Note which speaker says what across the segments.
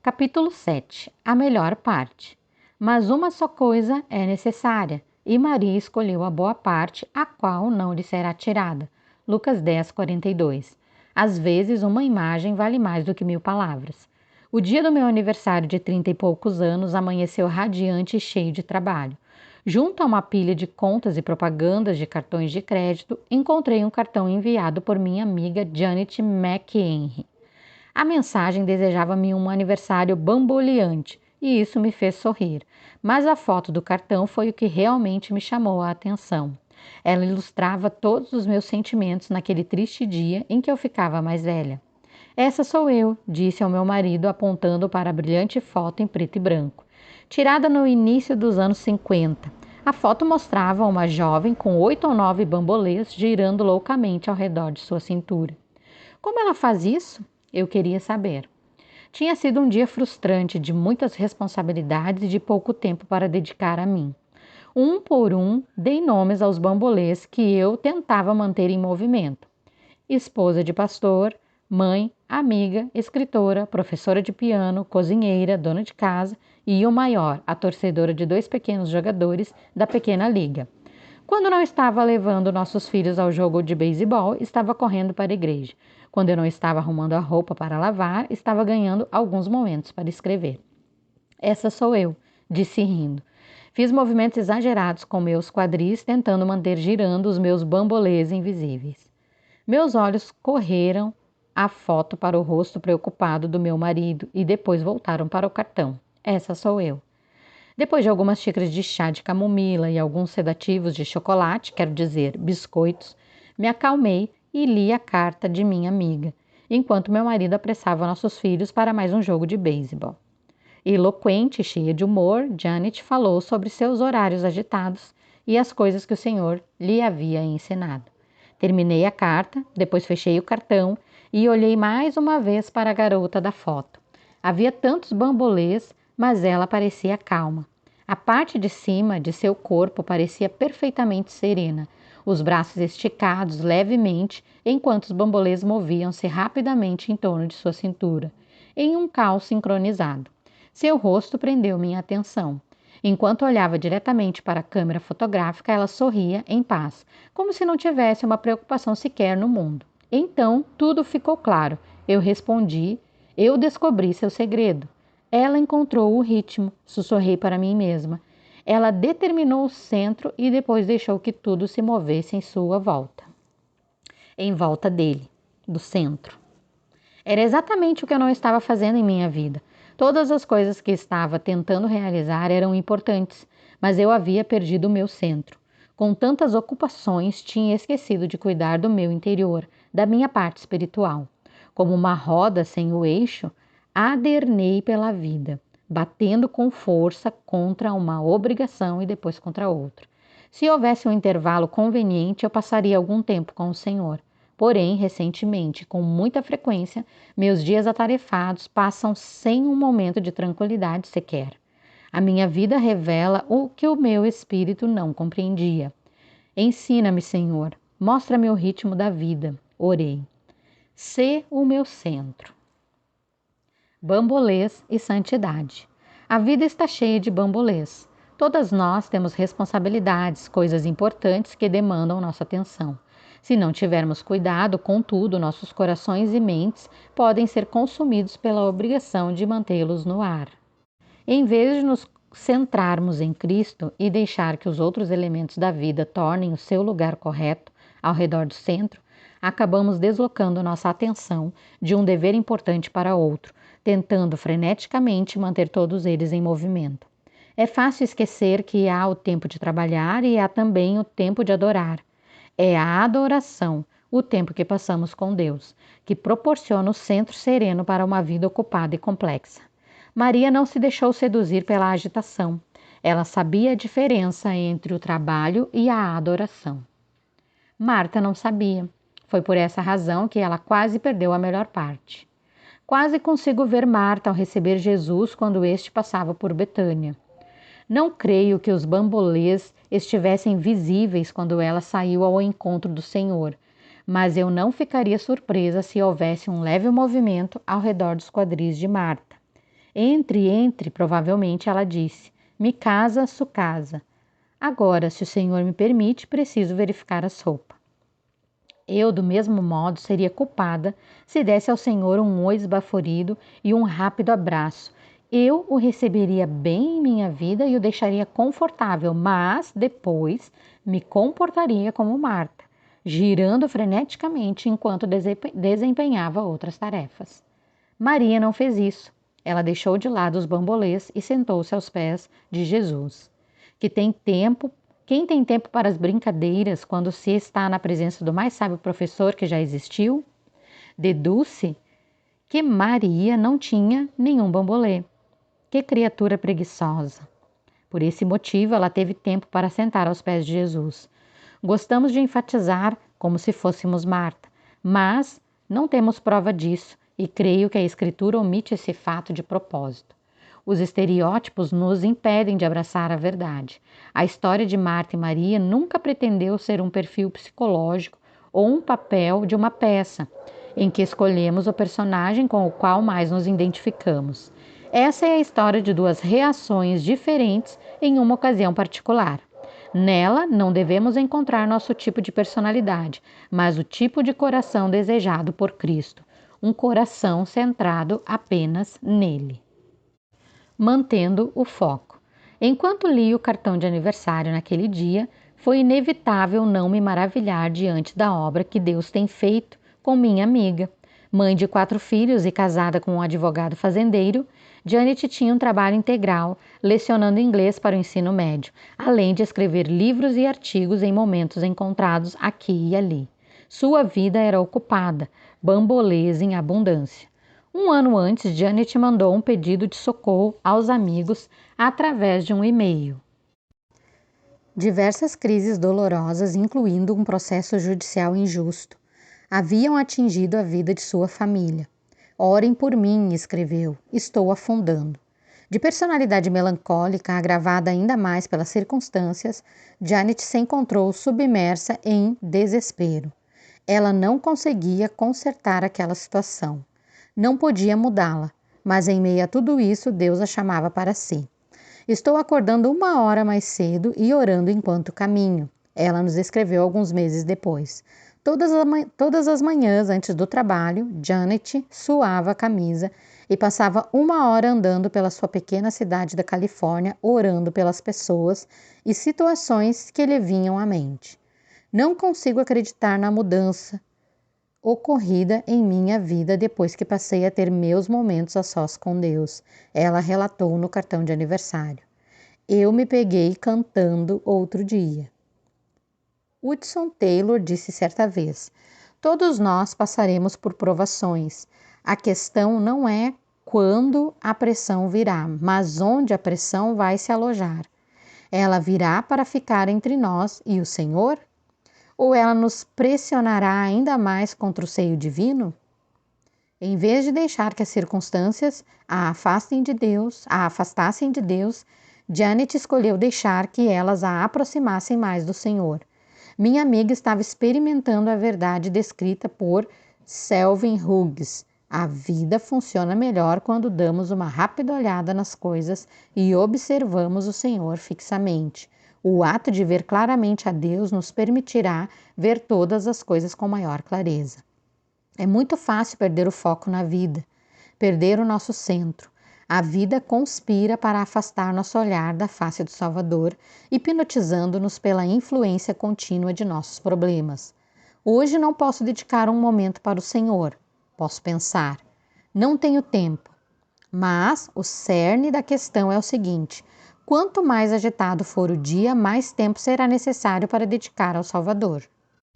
Speaker 1: Capítulo 7. A melhor parte. Mas uma só coisa é necessária, e Maria escolheu a boa parte, a qual não lhe será tirada. Lucas 10, 42. Às vezes, uma imagem vale mais do que 1000 palavras. O dia do meu aniversário de 30 e poucos anos amanheceu radiante e cheio de trabalho. Junto a uma pilha de contas e propagandas de cartões de crédito, encontrei um cartão enviado por minha amiga Janet McHenry. A mensagem desejava-me um aniversário bamboleante e isso me fez sorrir, mas a foto do cartão foi o que realmente me chamou a atenção. Ela ilustrava todos os meus sentimentos naquele triste dia em que eu ficava mais velha. Essa sou eu, disse ao meu marido apontando para a brilhante foto em preto e branco. Tirada no início dos anos 50, a foto mostrava uma jovem com 8 ou 9 bambolês girando loucamente ao redor de sua cintura. Como ela faz isso? Eu queria saber. Tinha sido um dia frustrante, de muitas responsabilidades e de pouco tempo para dedicar a mim. Um por um, dei nomes aos bambolês que eu tentava manter em movimento. Esposa de pastor, mãe, amiga, escritora, professora de piano, cozinheira, dona de casa e o maior, a torcedora de 2 pequenos jogadores da pequena liga. Quando não estava levando nossos filhos ao jogo de beisebol, estava correndo para a igreja. Quando eu não estava arrumando a roupa para lavar, estava ganhando alguns momentos para escrever. Essa sou eu, disse rindo. Fiz movimentos exagerados com meus quadris, tentando manter girando os meus bambolês invisíveis. Meus olhos correram a foto para o rosto preocupado do meu marido e depois voltaram para o cartão. Essa sou eu. Depois de algumas xícaras de chá de camomila e alguns sedativos de chocolate, quero dizer, biscoitos, me acalmei e li a carta de minha amiga, enquanto meu marido apressava nossos filhos para mais um jogo de beisebol. Eloquente e cheia de humor, Janet falou sobre seus horários agitados e as coisas que o Senhor lhe havia ensinado. Terminei a carta, depois fechei o cartão e olhei mais uma vez para a garota da foto. Havia tantos bambolês, mas ela parecia calma. A parte de cima de seu corpo parecia perfeitamente serena, os braços esticados levemente, enquanto os bambolês moviam-se rapidamente em torno de sua cintura, em um caos sincronizado. Seu rosto prendeu minha atenção. Enquanto olhava diretamente para a câmera fotográfica, ela sorria em paz, como se não tivesse uma preocupação sequer no mundo. Então, tudo ficou claro. Eu respondi, eu descobri seu segredo. Ela encontrou o ritmo, sussurrei para mim mesma. Ela determinou o centro e depois deixou que tudo se movesse em sua volta. Em volta dele, do centro. Era exatamente o que eu não estava fazendo em minha vida. Todas as coisas que estava tentando realizar eram importantes, mas eu havia perdido o meu centro. Com tantas ocupações, tinha esquecido de cuidar do meu interior, da minha parte espiritual. Como uma roda sem o eixo, adernei pela vida, batendo com força contra uma obrigação e depois contra outra. Se houvesse um intervalo conveniente, eu passaria algum tempo com o Senhor. Porém, recentemente, com muita frequência, meus dias atarefados passam sem um momento de tranquilidade sequer. A minha vida revela o que o meu espírito não compreendia. Ensina-me, Senhor, mostra-me o ritmo da vida. Orei. Sê o meu centro. Bambolês e santidade. A vida está cheia de bambolês. Todas nós temos responsabilidades, coisas importantes que demandam nossa atenção. Se não tivermos cuidado, contudo, nossos corações e mentes podem ser consumidos pela obrigação de mantê-los no ar. Em vez de nos centrarmos em Cristo e deixar que os outros elementos da vida tornem o seu lugar correto ao redor do centro, acabamos deslocando nossa atenção de um dever importante para outro, tentando freneticamente manter todos eles em movimento. É fácil esquecer que há o tempo de trabalhar e há também o tempo de adorar. É a adoração, o tempo que passamos com Deus, que proporciona o centro sereno para uma vida ocupada e complexa. Maria não se deixou seduzir pela agitação. Ela sabia a diferença entre o trabalho e a adoração. Marta não sabia. Foi por essa razão que ela quase perdeu a melhor parte. Quase consigo ver Marta ao receber Jesus quando este passava por Betânia. Não creio que os bambolês estivessem visíveis quando ela saiu ao encontro do Senhor, mas eu não ficaria surpresa se houvesse um leve movimento ao redor dos quadris de Marta. Entre, provavelmente ela disse: "Me casa, su casa. Agora, se o Senhor me permite, preciso verificar a sopa." Eu, do mesmo modo, seria culpada se desse ao Senhor um oi esbaforido e um rápido abraço. Eu o receberia bem em minha vida e o deixaria confortável, mas depois me comportaria como Marta, girando freneticamente enquanto desempenhava outras tarefas. Maria não fez isso. Ela deixou de lado os bambolês e sentou-se aos pés de Jesus, que tem tempo. Quem tem tempo para as brincadeiras quando se está na presença do mais sábio professor que já existiu? Deduz-se que Maria não tinha nenhum bambolê. Que criatura preguiçosa! Por esse motivo, ela teve tempo para sentar aos pés de Jesus. Gostamos de enfatizar como se fôssemos Marta, mas não temos prova disso e creio que a Escritura omite esse fato de propósito. Os estereótipos nos impedem de abraçar a verdade. A história de Marta e Maria nunca pretendeu ser um perfil psicológico ou um papel de uma peça, em que escolhemos o personagem com o qual mais nos identificamos. Essa é a história de duas reações diferentes em uma ocasião particular. Nela, não devemos encontrar nosso tipo de personalidade, mas o tipo de coração desejado por Cristo, um coração centrado apenas nele. Mantendo o foco. Enquanto li o cartão de aniversário naquele dia, foi inevitável não me maravilhar diante da obra que Deus tem feito com minha amiga. Mãe de 4 filhos e casada com um advogado fazendeiro, Janet tinha um trabalho integral, lecionando inglês para o ensino médio, além de escrever livros e artigos em momentos encontrados aqui e ali. Sua vida era ocupada, bambolês em abundância. Um ano antes, Janet mandou um pedido de socorro aos amigos através de um e-mail. Diversas crises dolorosas, incluindo um processo judicial injusto, haviam atingido a vida de sua família. "Orem por mim", escreveu, "estou afundando." De personalidade melancólica, agravada ainda mais pelas circunstâncias, Janet se encontrou submersa em desespero. Ela não conseguia consertar aquela situação. Não podia mudá-la, mas em meio a tudo isso, Deus a chamava para si. "Estou acordando 1 hora mais cedo e orando enquanto caminho", ela nos escreveu alguns meses depois. Todas as manhãs antes do trabalho, Janet suava a camisa e passava 1 hora andando pela sua pequena cidade da Califórnia, orando pelas pessoas e situações que lhe vinham à mente. "Não consigo acreditar na mudança ocorrida em minha vida depois que passei a ter meus momentos a sós com Deus", ela relatou no cartão de aniversário. "Eu me peguei cantando outro dia." Hudson Taylor disse certa vez: "Todos nós passaremos por provações. A questão não é quando a pressão virá, mas onde a pressão vai se alojar. Ela virá para ficar entre nós e o Senhor? Ou ela nos pressionará ainda mais contra o seio divino?" Em vez de deixar que as circunstâncias a afastassem de Deus, Janet escolheu deixar que elas a aproximassem mais do Senhor. Minha amiga estava experimentando a verdade descrita por Selwyn Hughes. A vida funciona melhor quando damos uma rápida olhada nas coisas e observamos o Senhor fixamente. O ato de ver claramente a Deus nos permitirá ver todas as coisas com maior clareza. É muito fácil perder o foco na vida, perder o nosso centro. A vida conspira para afastar nosso olhar da face do Salvador, hipnotizando-nos pela influência contínua de nossos problemas. "Hoje não posso dedicar um momento para o Senhor." Posso pensar: "Não tenho tempo." Mas o cerne da questão é o seguinte: quanto mais agitado for o dia, mais tempo será necessário para dedicar ao Salvador.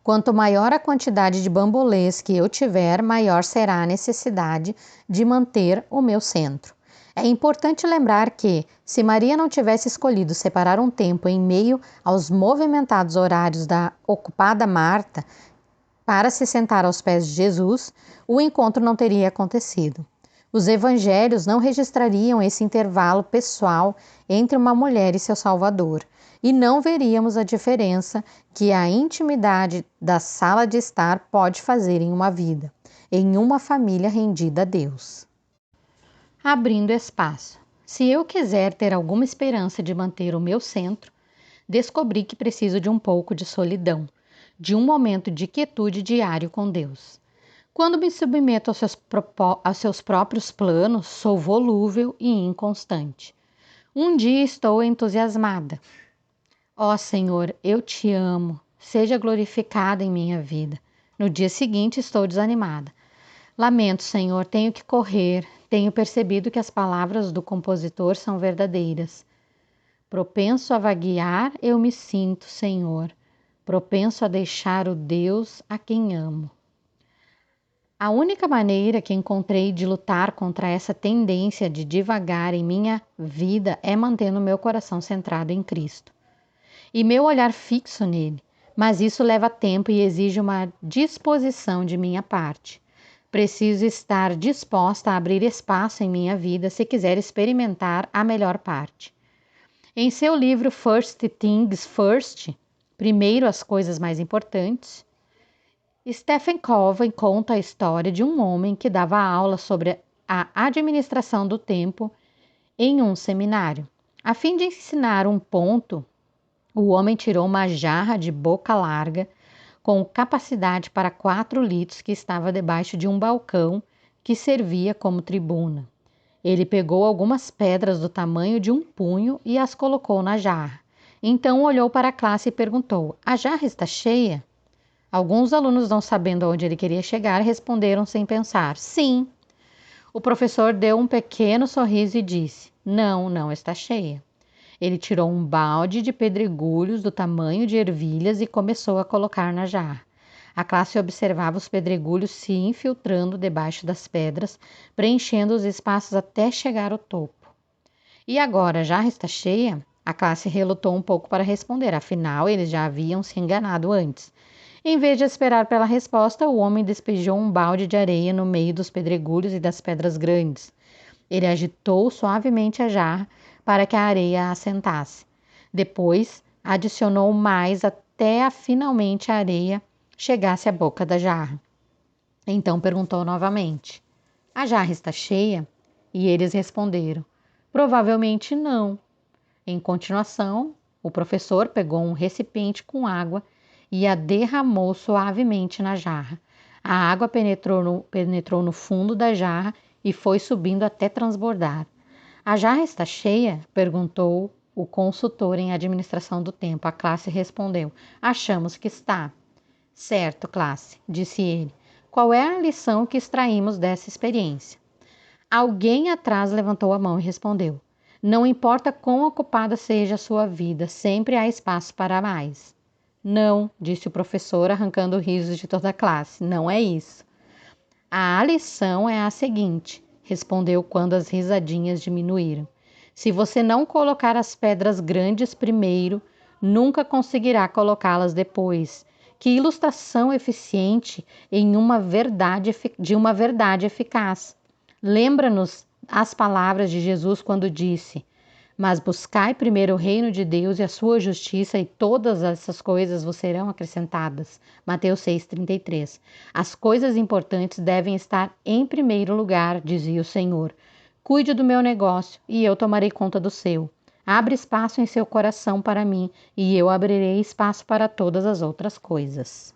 Speaker 1: Quanto maior a quantidade de bambolês que eu tiver, maior será a necessidade de manter o meu centro. É importante lembrar que, se Maria não tivesse escolhido separar um tempo em meio aos movimentados horários da ocupada Marta para se sentar aos pés de Jesus, o encontro não teria acontecido. Os evangelhos não registrariam esse intervalo pessoal entre uma mulher e seu Salvador, e não veríamos a diferença que a intimidade da sala de estar pode fazer em uma vida, em uma família rendida a Deus. abrindo espaço. Se eu quiser ter alguma esperança de manter o meu centro, descobri que preciso de um pouco de solidão, de um momento de quietude diário com Deus. Quando me submeto aos seus próprios planos, sou volúvel e inconstante. Um dia estou entusiasmada. Ó Senhor, eu te amo, seja glorificada em minha vida. No dia seguinte estou desanimada. Lamento, Senhor, tenho que correr, tenho percebido que as palavras do compositor são verdadeiras. Propenso a vaguear, eu me sinto, Senhor, propenso a deixar o Deus a quem amo. A única maneira que encontrei de lutar contra essa tendência de divagar em minha vida é mantendo meu coração centrado em Cristo e meu olhar fixo nele, mas isso leva tempo e exige uma disposição de minha parte. Preciso estar disposta a abrir espaço em minha vida se quiser experimentar a melhor parte. Em seu livro First Things First, Primeiro as Coisas Mais Importantes, Stephen Covey conta a história de um homem que dava aula sobre a administração do tempo em um seminário. A fim de ensinar um ponto, o homem tirou uma jarra de boca larga com capacidade para 4 litros que estava debaixo de um balcão que servia como tribuna. Ele pegou algumas pedras do tamanho de um punho e as colocou na jarra. Então olhou para a classe e perguntou: "A jarra está cheia?" Alguns alunos, não sabendo onde ele queria chegar, responderam sem pensar: "Sim." O professor deu um pequeno sorriso e disse: "Não, não está cheia." Ele tirou um balde de pedregulhos do tamanho de ervilhas e começou a colocar na jarra. A classe observava os pedregulhos se infiltrando debaixo das pedras, preenchendo os espaços até chegar ao topo. "E agora, a jarra está cheia?" A classe relutou um pouco para responder, afinal, eles já haviam se enganado antes. Em vez de esperar pela resposta, o homem despejou um balde de areia no meio dos pedregulhos e das pedras grandes. Ele agitou suavemente a jarra para que a areia assentasse. Depois, adicionou mais até finalmente a areia chegasse à boca da jarra. Então perguntou novamente: "A jarra está cheia?" E eles responderam: "Provavelmente não." Em continuação, o professor pegou um recipiente com água e a derramou suavemente na jarra. A água penetrou no fundo da jarra e foi subindo até transbordar. "A jarra está cheia?" perguntou o consultor em administração do tempo. A classe respondeu: "Achamos que está." "Certo, classe," disse ele. "Qual é a lição que extraímos dessa experiência?" Alguém atrás levantou a mão e respondeu: "Não importa quão ocupada seja a sua vida, sempre há espaço para mais." "Não," disse o professor, arrancando risos de toda a classe. "Não é isso." "A lição é a seguinte," respondeu quando as risadinhas diminuíram. "Se você não colocar as pedras grandes primeiro, nunca conseguirá colocá-las depois." Que ilustração eficiente de uma verdade eficaz. Lembra-nos as palavras de Jesus quando disse: "Mas buscai primeiro o reino de Deus e a sua justiça, e todas essas coisas vos serão acrescentadas." Mateus 6,33. As coisas importantes devem estar em primeiro lugar, dizia o Senhor. "Cuide do meu negócio e eu tomarei conta do seu. Abre espaço em seu coração para mim e eu abrirei espaço para todas as outras coisas."